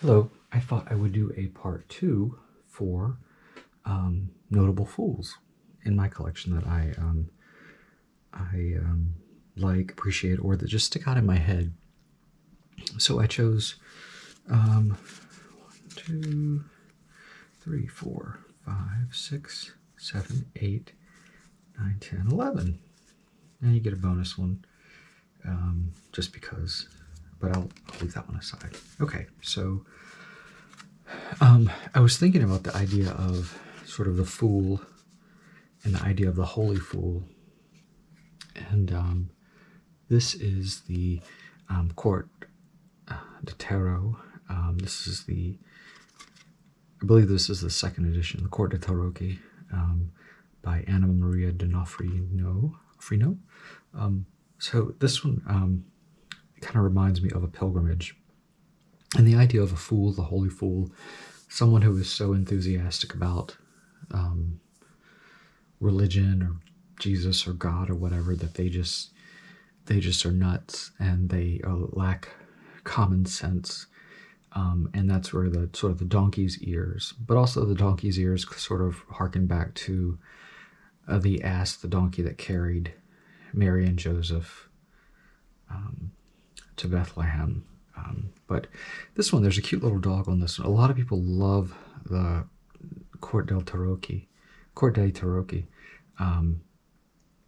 Hello, I thought I would do a part 2 for notable fools in my collection that I like, appreciate, or that just stick out in my head. So I chose 1, 2, 3, 4, 5, 6, 7, 8, 9, 10, 11. And you get a bonus one just because, but I'll leave that one aside. Okay, so I was thinking about the idea of sort of the fool and the idea of the holy fool. And this is the Court de Tarot. This is I believe this is the second edition, the Court de Tarot, by Anna Maria D'Onofrio. So this one kind of reminds me of a pilgrimage. And the idea of a fool, the holy fool, someone who is so enthusiastic about religion or Jesus or God or whatever that they just are nuts and they lack common sense. And that's where the sort of the donkey's ears, but also the donkey's ears sort of harken back to the ass, the donkey that carried Mary and Joseph to Bethlehem. But this one, there's a cute little dog on this one. A lot of people love the Court de Tarot.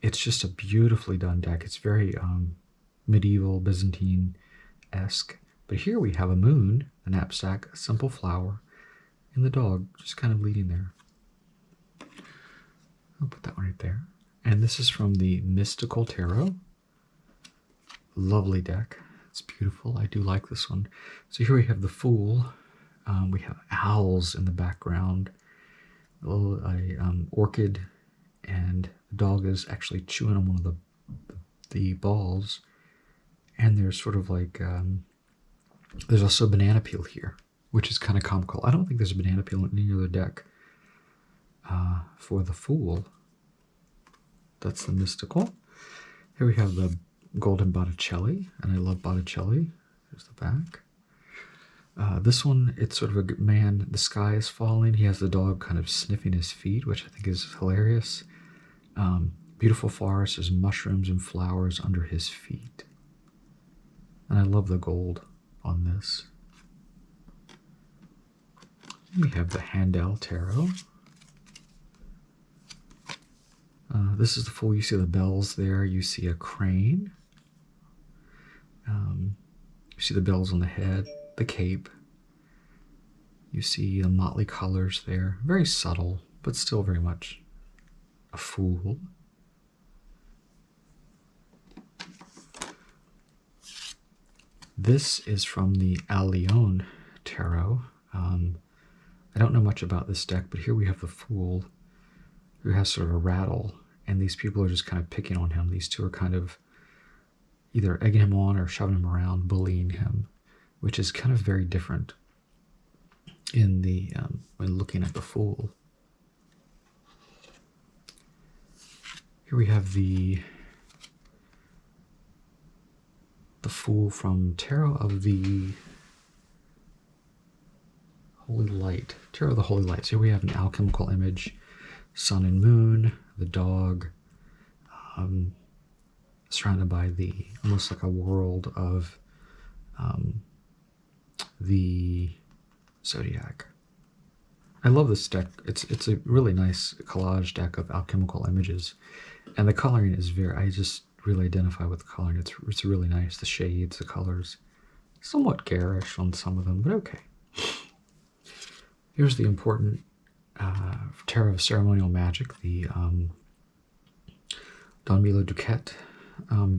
It's just a beautifully done deck. It's very medieval, Byzantine-esque. But here we have a moon, a knapsack, a simple flower, and the dog just kind of leading there. I'll put that one right there. And this is from the Mystical Tarot. Lovely deck. It's beautiful. I do like this one. So here we have the Fool. We have owls in the background. A little orchid, and the dog is actually chewing on one of the balls. And there's sort of like there's also a banana peel here, which is kind of comical. I don't think there's a banana peel in any other deck for the Fool. That's the Mystical. Here we have the Golden Botticelli, and I love Botticelli. There's the back. This one, it's sort of a man, the sky is falling. He has the dog kind of sniffing his feet, which I think is hilarious. Beautiful forest, there's mushrooms and flowers under his feet. And I love the gold on this. We have the Handel Tarot. This is the Fool. You see the bells there. You see a crane. You see the bells on the head, the cape. You see the motley colors there. Very subtle, but still very much a fool. This is from the Leon Tarot. I don't know much about this deck, but here we have the Fool, who has sort of a rattle, and these people are just kind of picking on him. These two are kind of either egging him on or shoving him around, bullying him, which is kind of very different in the when looking at the Fool. Here we have the Fool from Tarot of the Holy Light. Tarot of the Holy Light. So here we have an alchemical image, sun and moon, the dog, surrounded by almost like a world of the zodiac. I love this deck. It's a really nice collage deck of alchemical images, and the coloring is I just really identify with the coloring. It's really nice. The shades, the colors, somewhat garish on some of them, but okay. Here's the important Tarot of Ceremonial Magic, the Don Milo Duquette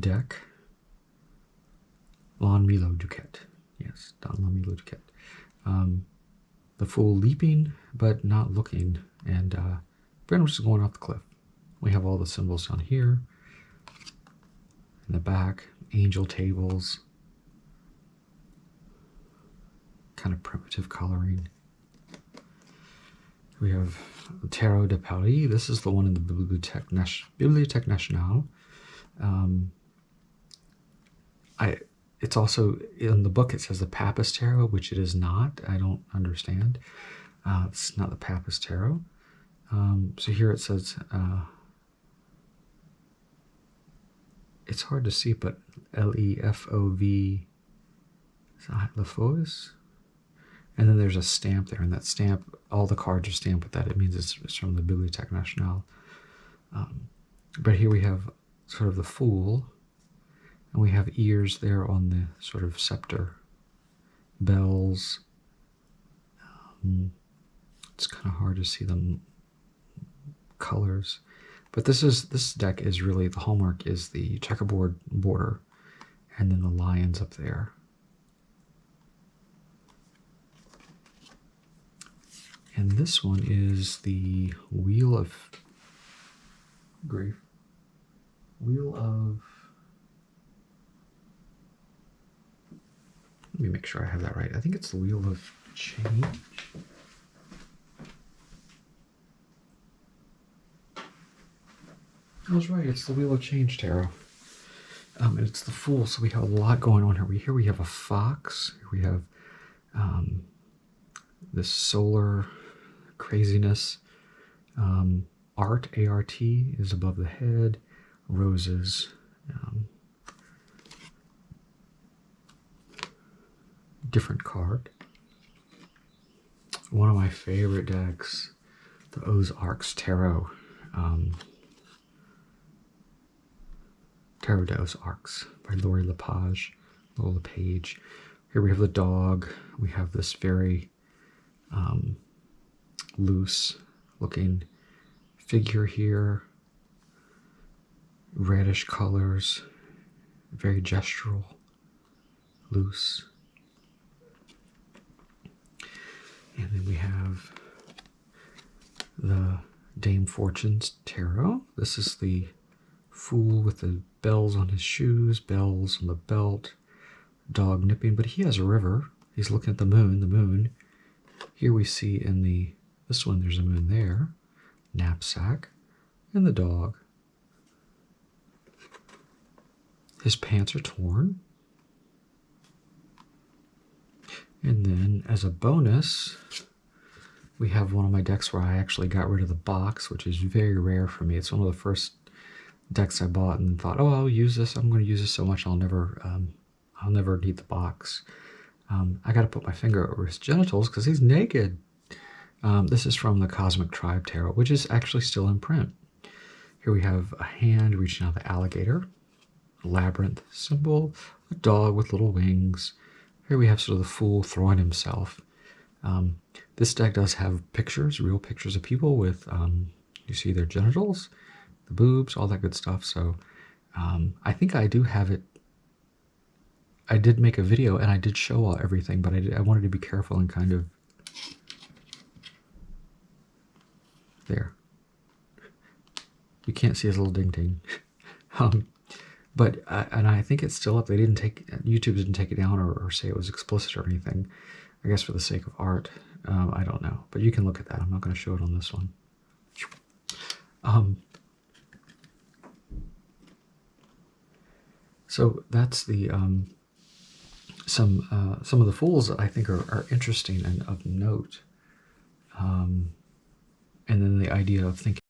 deck. Don Milo Duquette. Yes, Don Milo Duquette. The Fool leaping, but not looking, and pretty much just going off the cliff. We have all the symbols down here. In the back, angel tables. Kind of primitive coloring. We have Tarot de Pauli. This is the one in the Bibliothèque Nationale. it's also in the book. It says the Papist Tarot, which it is not. I don't understand. It's not the Papist Tarot. So here it says, it's hard to see, but Lefov, Lefos. And then there's a stamp there, and that stamp, all the cards are stamped with that. It means it's from the Bibliothèque Nationale. But here we have sort of the Fool, and we have ears there on the sort of scepter, bells. It's kind of hard to see the colors, but this deck is really, the hallmark is the checkerboard border, and then the lions up there. And this one is the Wheel of Grief. Wheel of... Let me make sure I have that right. I think it's the Wheel of Change. I was right. It's the Wheel of Change Tarot. And it's the Fool, so we have a lot going on here. Here we have a fox. Here we have this solar craziness. Art, A-R-T, is above the head. Roses. Different card. One of my favorite decks, the Ozarks Tarot. Tarot des Arcs by Lori Lepage. Here we have the dog. We have this very loose looking figure here. Reddish colors. Very gestural. Loose. And then we have the Dame Fortune's Tarot. This is the Fool with the bells on his shoes, bells on the belt, dog nipping, but he has a river. He's looking at the moon. Here we see in this one, there's a moon there, knapsack, and the dog. His pants are torn. And then as a bonus, we have one of my decks where I actually got rid of the box, which is very rare for me. It's one of the first decks I bought and thought, oh, I'll use this. I'm going to use this so much I'll never need the box. I got to put my finger over his genitals because he's naked. This is from the Cosmic Tribe Tarot, which is actually still in print. Here we have a hand reaching out the alligator, a labyrinth symbol, a dog with little wings. Here we have sort of the Fool throwing himself. This deck does have pictures, real pictures of people with, you see their genitals, the boobs, all that good stuff. So I think I do have it. I did make a video and I did show everything, but I wanted to be careful and kind of there. You can't see his little ding-ding. But I think it's still up. YouTube didn't take it down or say it was explicit or anything. I guess for the sake of art. I don't know. But you can look at that. I'm not going to show it on this one. So that's the some of the Fools that I think are interesting and of note. And then the idea of thinking